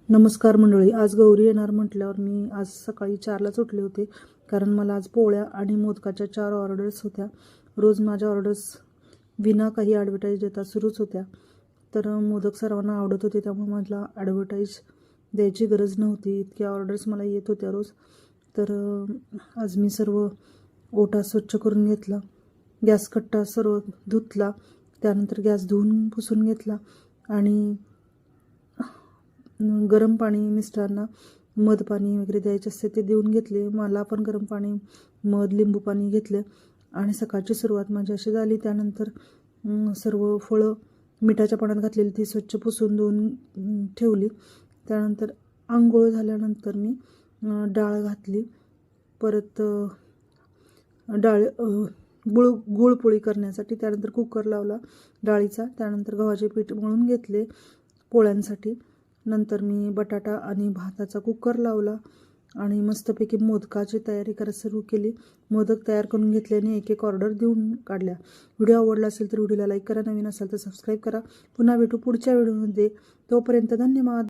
नमस्कार मंडळी. आज गौरी येणार म्हटल्यावर मी आज सकाळी 4लाच उठले होते, कारण मला आज पोळ्या आणि मोदकाच्या 4 ऑर्डर्स होत्या. रोज माझ्या ऑर्डर्स विना काही ॲडव्हर्टाईज देता सुरूच होत्या. तर मोदक सर्वांना आवडत होते, त्यामुळे मला ॲडव्हर्टाईज द्यायची गरज नव्हती. इतक्या ऑर्डर्स मला येत होत्या रोज. तर आज मी सर्व ओटा स्वच्छ करून घेतला, गॅस कट्टा सर्व धुतला, त्यानंतर गॅस धुवून पुसून घेतला आणि गरम पाणी मिस्टरांना मध पाणी वगैरे द्यायचे असते ते देऊन घेतले. मला पण गरम पाणी, मध, लिंबू पाणी घेतलं आणि सकाळची सुरुवात माझी अशी झाली. त्यानंतर सर्व फळं मिठाच्या पाण्यात घातलेली ती स्वच्छ पुसून धुवून ठेवली. त्यानंतर आंघोळ झाल्यानंतर मी डाळ घातली. परत गुळपोळी करण्यासाठी त्यानंतर कुकर लावला डाळीचा. त्यानंतर गव्हाचे पीठ मळून घेतले पोळ्यांसाठी. नंतर मी बटाटा आणि भाताचा कुकर लावला आणि मस्तपैकी मोदकाची तयारी करायला सुरू केली. मोदक तयार करून घेतल्याने एक ऑर्डर देऊन काढल्या. व्हिडिओ आवडला असेल तर व्हिडिओला लाईक करा, नवीन असाल तर सबस्क्राईब करा. पुन्हा भेटू पुढच्या व्हिडिओमध्ये. तोपर्यंत धन्यवाद.